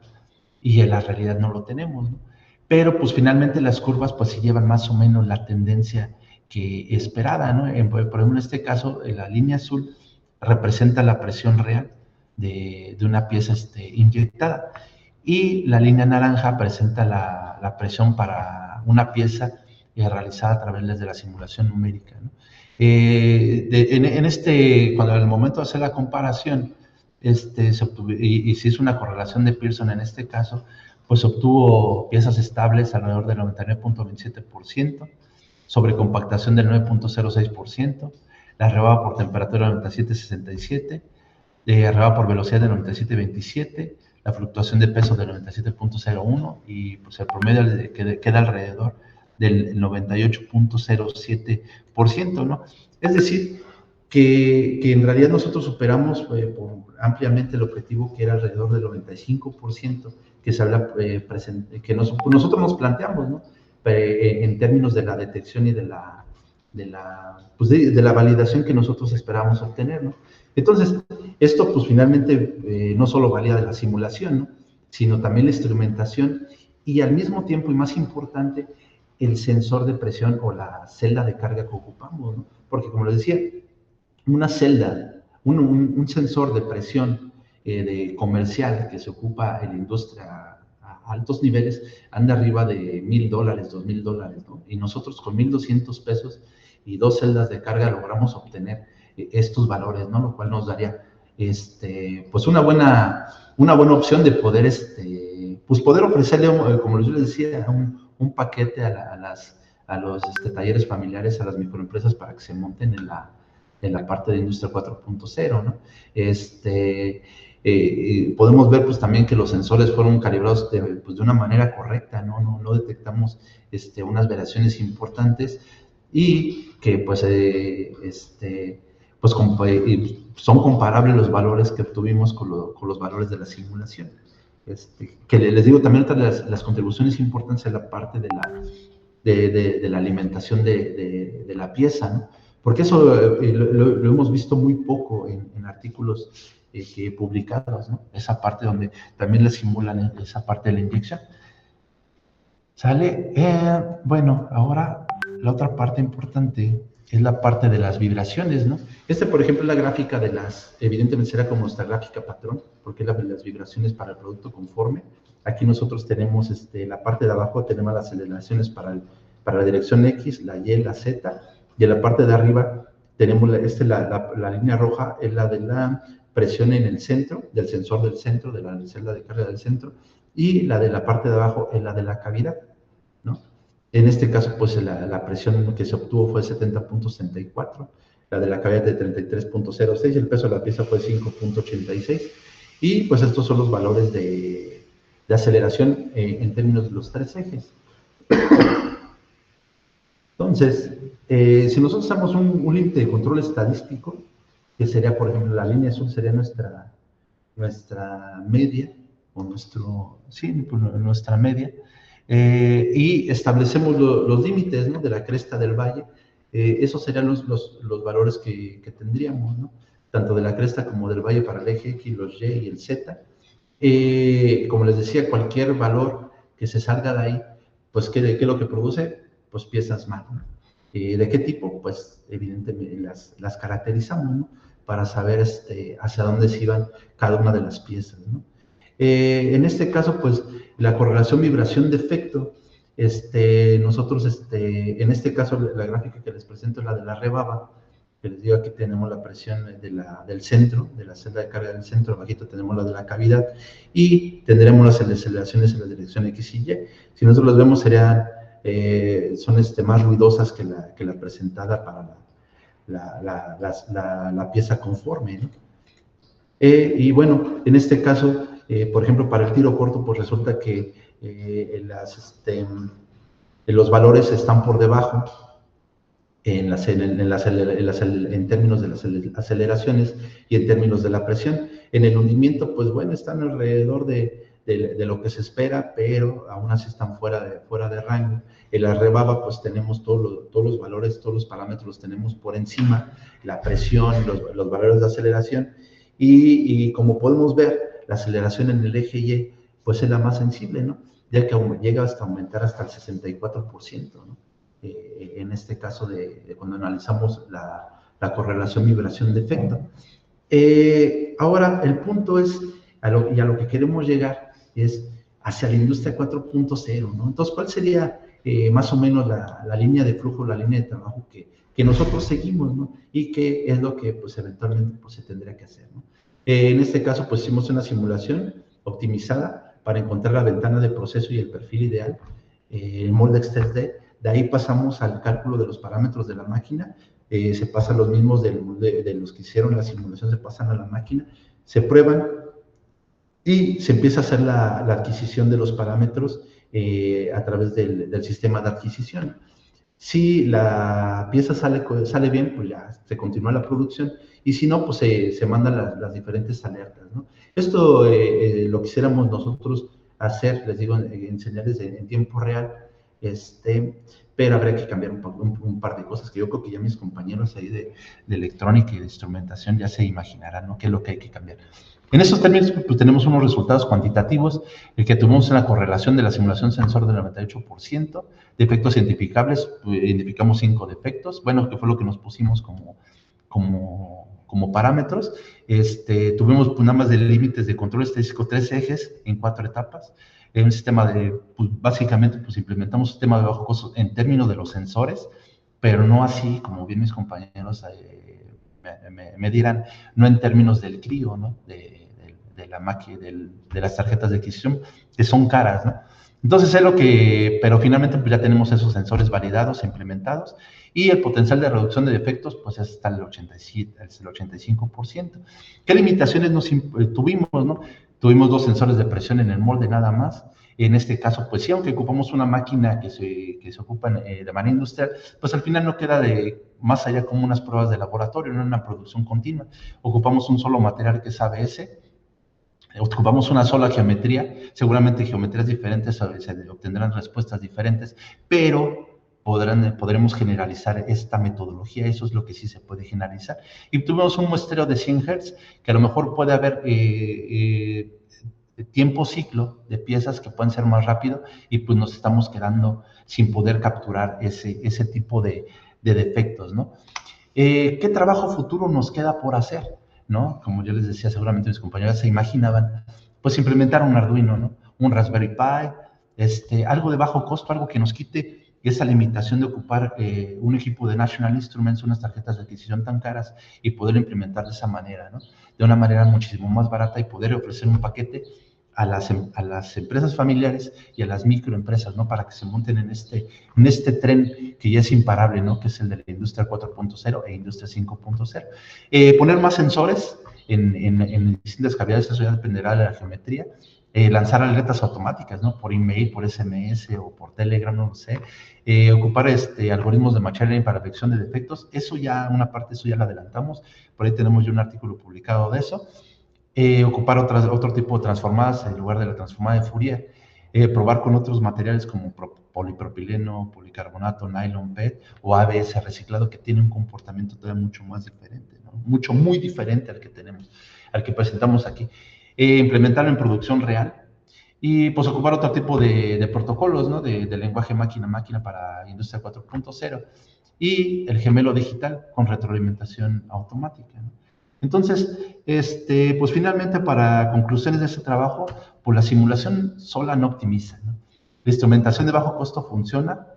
y en la realidad no lo tenemos, ¿no? Pero pues finalmente las curvas pues sí llevan más o menos la tendencia que esperada, ¿no? Por ejemplo, en este caso, la línea azul representa la presión real de una pieza inyectada, y la línea naranja presenta la presión para una pieza realizada a través de la simulación numérica, ¿no? Cuando al momento de hacer la comparación, se obtuvo, y se hizo una correlación de Pearson en este caso, pues obtuvo piezas estables alrededor del 99.27%, sobrecompactación del 9.06%, la rebaba por temperatura del 97.67%, rebaba por velocidad del 97.27%, la fluctuación de peso del 97.01%, y pues el promedio queda alrededor del 98.07%, ¿no? Es decir, que en realidad nosotros superamos ampliamente el objetivo, que era alrededor del 95%, que nosotros nos planteamos, ¿no? En términos de la detección y de la validación que nosotros esperábamos obtener, ¿no? Entonces, esto pues finalmente no solo valía de la simulación, ¿no? Sino también la instrumentación y al mismo tiempo, y más importante, el sensor de presión o la celda de carga que ocupamos, ¿no? Porque como les decía, una celda, un sensor de presión comercial que se ocupa en la industria a altos niveles, anda arriba de $1,000, $2,000, ¿no? Y nosotros con 1,200 pesos y 2 celdas de carga logramos obtener estos valores, ¿no? Lo cual nos daría pues una buena opción de poder, pues poder ofrecerle, como yo les decía, un paquete a los talleres familiares, a las microempresas, para que se monten en la parte de Industria 4.0, ¿no? Podemos ver pues también que los sensores fueron calibrados de una manera correcta, no detectamos unas variaciones importantes, y que pues son comparables los valores que obtuvimos con los valores de la simulación. Que les digo también, otra de las contribuciones importantes es la parte de la alimentación de la pieza, ¿no? porque eso lo hemos visto muy poco en artículos publicados, ¿no? Esa parte donde también le simulan esa parte de la inyección. ¿Sale? Bueno, ahora la otra parte importante es la parte de las vibraciones, ¿no? Por ejemplo, es la gráfica de evidentemente será como nuestra gráfica patrón, porque es la de las vibraciones para el producto conforme. Aquí nosotros tenemos la parte de abajo, tenemos las aceleraciones para la dirección X, la Y, la Z, y en la parte de arriba tenemos la línea roja, es la de la presión en el centro, del sensor del centro, de la celda de carga del centro, y la de la parte de abajo es la de la cavidad, ¿no? En este caso, pues la presión que se obtuvo fue 70.64, la de la cavidad de 33.06, el peso de la pieza fue 5.86, y pues estos son los valores de aceleración en términos de los tres ejes. Entonces, si nosotros usamos un límite de control estadístico, que sería, por ejemplo, la línea azul sería nuestra media, o nuestra media, y establecemos los límites, ¿no?, de la cresta del valle. Esos serían los valores que tendríamos, ¿no?, tanto de la cresta como del valle para el eje X, los Y y el Z. Como les decía, cualquier valor que se salga de ahí, pues ¿qué es lo que produce? Pues piezas mal, ¿no? ¿De qué tipo? Pues evidentemente las caracterizamos, ¿no?, para saber hacia dónde se iban cada una de las piezas, ¿no? En este caso, pues, la correlación vibración-defecto, nosotros, en este caso, la gráfica que les presento es la de la rebaba, que les digo, aquí tenemos la presión del centro, de la celda de carga del centro, abajito tenemos la de la cavidad, y tendremos las aceleraciones en la dirección X y Y. Si nosotros las vemos, son más ruidosas que la presentada para la pieza conforme, ¿no? Y bueno, en este caso, por ejemplo, para el tiro corto, pues resulta que los valores están por debajo en términos de las aceleraciones y en términos de la presión. En el hundimiento, pues bueno, están alrededor de lo que se espera, pero aún así están fuera de rango. En la rebaba, pues tenemos todos los valores, todos los parámetros los tenemos por encima, la presión, los valores de aceleración, y como podemos ver, la aceleración en el eje Y, pues es la más sensible, ¿no?, ya que llega hasta aumentar hasta el 64%, ¿no? En este caso de cuando analizamos la correlación vibración-defecto. Ahora, el punto es, a lo que queremos llegar es hacia la industria 4.0, ¿no? Entonces, ¿cuál sería más o menos la línea de flujo, la línea de trabajo que nosotros seguimos, ¿no?, y qué es lo que pues eventualmente pues, se tendría que hacer, ¿no? En este caso, pues hicimos una simulación optimizada para encontrar la ventana de proceso y el perfil ideal, el Moldex 3D. De ahí pasamos al cálculo de los parámetros de la máquina, se pasan los mismos de los que hicieron la simulación, se pasan a la máquina, se prueban y se empieza a hacer la adquisición de los parámetros a través del sistema de adquisición. Si la pieza sale bien, pues ya se continúa la producción, y si no, pues se mandan las diferentes alertas, ¿no? Esto lo quisiéramos nosotros hacer, les digo, enseñarles en tiempo real, pero habría que cambiar un par de cosas que yo creo que ya mis compañeros ahí de electrónica y de instrumentación ya se imaginarán, ¿no?, qué es lo que hay que cambiar. En esos términos, pues tenemos unos resultados cuantitativos, el que tuvimos en la correlación de la simulación sensor del 98%, defectos identificables, identificamos 5 defectos, bueno, que fue lo que nos pusimos como parámetros. Tuvimos pues, nada más de límites de control estadístico 3 ejes en 4 etapas. Un sistema pues básicamente, pues implementamos un sistema de bajo costo en términos de los sensores, pero no así, como bien mis compañeros me dirán, no en términos del CRIO, ¿no?, de la máquina, de las tarjetas de adquisición, que son caras, ¿no? Entonces es pero finalmente pues ya tenemos esos sensores validados, implementados, y el potencial de reducción de defectos pues está el 85%. ¿Qué limitaciones tuvimos, no? Tuvimos 2 sensores de presión en el molde nada más. En este caso, pues sí, aunque ocupamos una máquina que se ocupa de manera industrial, pues al final no queda más allá como unas pruebas de laboratorio, no una producción continua. Ocupamos un solo material que es ABS, ocupamos una sola geometría, seguramente geometrías diferentes se obtendrán respuestas diferentes, pero podremos generalizar esta metodología. Eso es lo que sí se puede generalizar. Y tuvimos un muestreo de 100 Hz, que a lo mejor puede haber tiempo ciclo de piezas que pueden ser más rápido, y pues nos estamos quedando sin poder capturar ese tipo de defectos, ¿no? ¿Qué trabajo futuro nos queda por hacer? ¿No? Como yo les decía, seguramente mis compañeros se imaginaban, pues implementar un Arduino, ¿no? Un Raspberry Pi, algo de bajo costo, algo que nos quite esa limitación de ocupar un equipo de National Instruments, unas tarjetas de adquisición tan caras, y poder implementar de esa manera, ¿no? De una manera muchísimo más barata, y poder ofrecer un paquete a las empresas familiares y a las microempresas, ¿no? Para que se monten en este tren que ya es imparable, ¿no? Que es el de la industria 4.0 e industria 5.0. Poner más sensores en distintas cavidades, eso ya dependerá de la geometría. Lanzar alertas automáticas, ¿no? Por email, por SMS o por Telegram, no lo sé. Ocupar algoritmos de machine learning para detección de defectos. Eso ya, una parte, eso ya la adelantamos. Por ahí tenemos ya un artículo publicado de eso. Ocupar otro tipo de transformadas en lugar de la transformada de Fourier. Probar con otros materiales como polipropileno, policarbonato, nylon, PET o ABS reciclado, que tiene un comportamiento todavía mucho más diferente, ¿no? Muy diferente al que tenemos, al que presentamos aquí. Implementarlo en producción real, y pues ocupar otro tipo de protocolos, ¿no? De lenguaje máquina-máquina para industria 4.0, y el gemelo digital con retroalimentación automática, ¿no? Entonces, pues finalmente, para conclusiones de ese trabajo, pues la simulación sola no optimiza, ¿no? La instrumentación de bajo costo funciona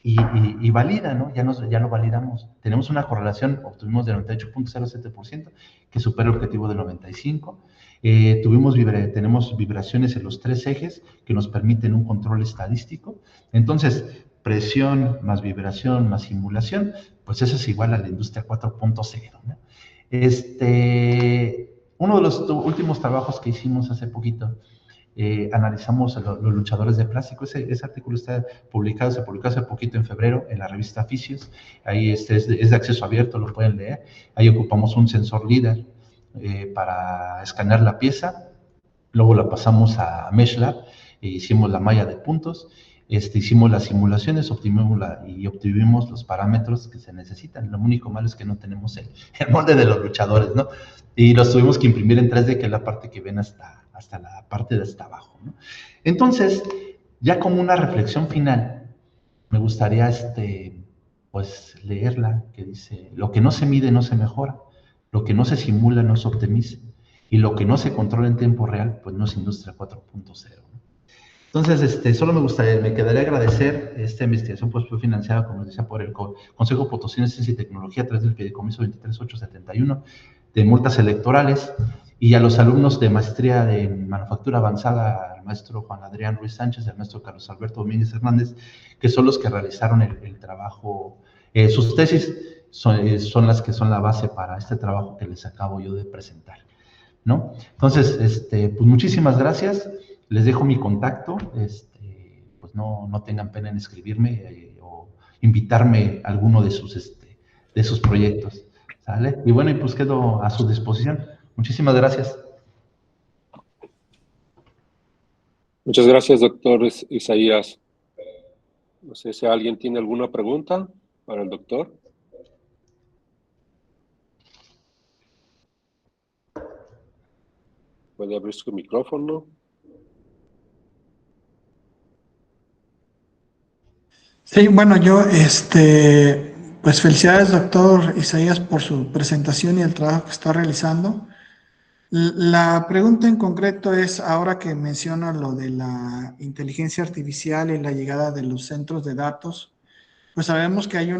y valida, ¿no? Ya lo validamos. Tenemos una correlación, obtuvimos del 98.07%, que supera el objetivo del 95%. Tenemos vibraciones en los 3 ejes que nos permiten un control estadístico. Entonces, presión más vibración más simulación, pues eso es igual a la industria 4.0, ¿no? Uno de los últimos trabajos que hicimos hace poquito, analizamos los luchadores de plástico. Ese artículo se publicó hace poquito en febrero en la revista Fisios. Ahí es de acceso abierto, lo pueden leer. Ahí ocupamos un sensor LIDAR para escanear la pieza. Luego la pasamos a MeshLab, hicimos la malla de puntos. Hicimos las simulaciones, obtuvimos los parámetros que se necesitan. Lo único malo es que no tenemos el molde de los luchadores, ¿no? Y los tuvimos que imprimir en 3D, que es la parte que ven hasta la parte de hasta abajo, ¿no? Entonces, ya como una reflexión final, me gustaría pues leerla, que dice: lo que no se mide no se mejora, lo que no se simula no se optimiza, y lo que no se controla en tiempo real, pues no es industria 4.0, ¿no? Entonces, solo me quedaría agradecer. Esta investigación pues fue financiada, como les decía, por el Consejo Potosino de Ciencia y Tecnología, a través del fideicomiso 23871 de multas electorales, y a los alumnos de maestría de manufactura avanzada, al maestro Juan Adrián Ruiz Sánchez, al maestro Carlos Alberto Domínguez Hernández, que son los que realizaron el trabajo. Sus tesis son las que son la base para este trabajo que les acabo yo de presentar, ¿no? Entonces, pues muchísimas gracias. Les dejo mi contacto, pues no tengan pena en escribirme o invitarme a alguno de sus proyectos, ¿sale? Y bueno, y pues quedo a su disposición. Muchísimas gracias. Muchas gracias, doctor Isaías. No sé si alguien tiene alguna pregunta para el doctor. Puede abrir su micrófono. Sí, bueno, yo, pues felicidades, doctor Isaías, por su presentación y el trabajo que está realizando. La pregunta en concreto es, ahora que menciona lo de la inteligencia artificial y la llegada de los centros de datos, pues sabemos que hay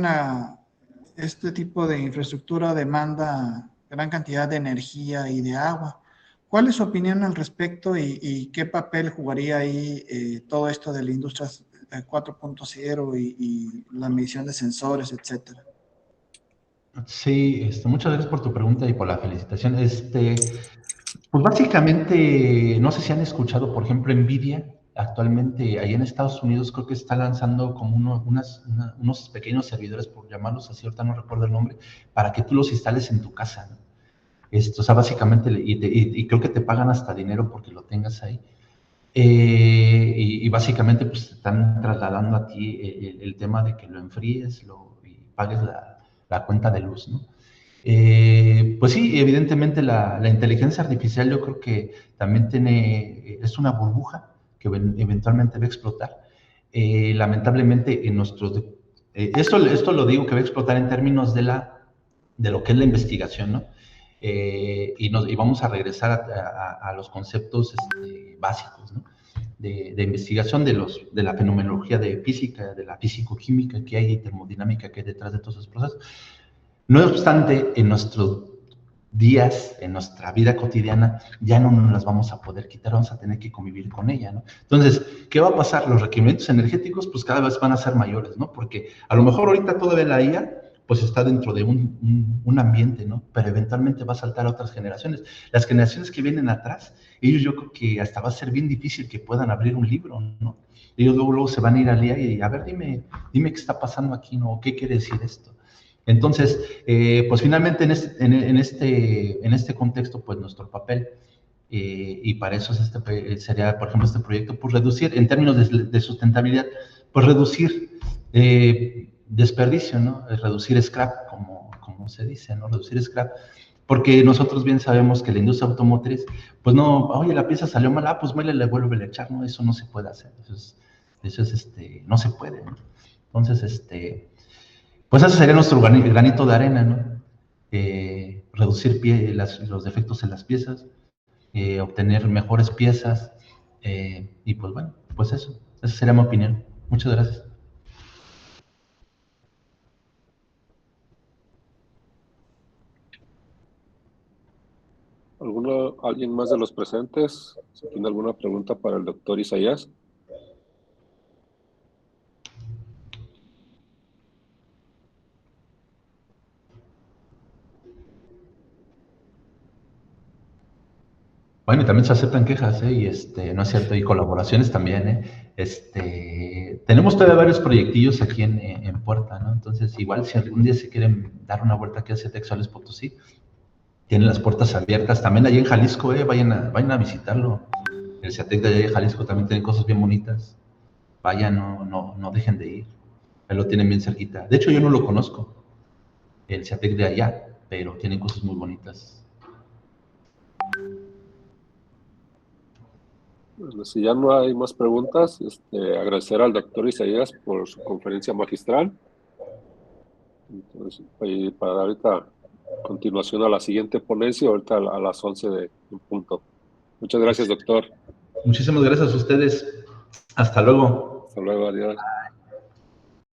este tipo de infraestructura demanda gran cantidad de energía y de agua. ¿Cuál es su opinión al respecto y qué papel jugaría ahí todo esto de la industria 4.0 y la medición de sensores, etcétera? Sí, muchas gracias por tu pregunta y por la felicitación. Pues básicamente, no sé si han escuchado, por ejemplo, NVIDIA. Actualmente, allá en Estados Unidos, creo que está lanzando como unos pequeños servidores, por llamarlos así, ahorita no recuerdo el nombre, para que tú los instales en tu casa, ¿no? O sea, básicamente, y creo que te pagan hasta dinero porque lo tengas ahí. Y básicamente pues te están trasladando a ti el tema de que lo enfríes y pagues la cuenta de luz, ¿no? Pues sí, evidentemente la inteligencia artificial yo creo que también es una burbuja que eventualmente va a explotar. Lamentablemente en esto lo digo que va a explotar en términos de lo que es la investigación, ¿no? Y vamos a regresar a los conceptos básicos, ¿no? De investigación de la fenomenología de física, de la físico-química que hay y termodinámica que hay detrás de todos esos procesos. No obstante, en nuestros días, en nuestra vida cotidiana, ya no nos las vamos a poder quitar, vamos a tener que convivir con ella, ¿no? Entonces, ¿qué va a pasar? Los requerimientos energéticos, pues cada vez van a ser mayores, ¿no? Porque a lo mejor ahorita todavía la IA, pues está dentro de un ambiente, ¿no? Pero eventualmente va a saltar a otras generaciones. Las generaciones que vienen atrás, ellos yo creo que hasta va a ser bien difícil que puedan abrir un libro, ¿no? Ellos luego se van a ir al IA y a ver, dime qué está pasando aquí, ¿no? ¿Qué quiere decir esto? Entonces, pues finalmente en este contexto, pues nuestro papel, y para eso sería, por ejemplo, este proyecto, pues reducir, en términos de sustentabilidad, pues reducir desperdicio, ¿no? Reducir scrap, como se dice, ¿no? Reducir scrap. Porque nosotros bien sabemos que la industria automotriz, pues no, oye, la pieza salió mal, pues le vuelve a echar, ¿no? Eso no se puede hacer, no se puede, ¿no? Entonces, pues ese sería nuestro granito de arena, ¿no? Reducir los defectos en las piezas, obtener mejores piezas, y pues bueno, pues esa sería mi opinión. Muchas gracias. ¿Alguien más de los presentes? Si tiene alguna pregunta para el doctor Isaías. Bueno, y también se aceptan quejas, ¿eh? Y no es cierto, y colaboraciones también, tenemos todavía varios proyectillos aquí en Puerta, ¿no? Entonces, igual si algún día se quieren dar una vuelta aquí hacia Texales Potosí, tienen las puertas abiertas. También allá en Jalisco, vayan a visitarlo. El CIATEC de allá de Jalisco también tiene cosas bien bonitas. Vayan, no dejen de ir. Ahí lo tienen bien cerquita. De hecho, yo no lo conozco, el CIATEC de allá, pero tiene cosas muy bonitas. Bueno, si ya no hay más preguntas, agradecer al doctor Isaías por su conferencia magistral. Entonces, para ahorita, continuación a la siguiente ponencia, ahorita a las 11 en punto. Muchas gracias, doctor. Muchísimas gracias a ustedes. Hasta luego. Hasta luego, adiós.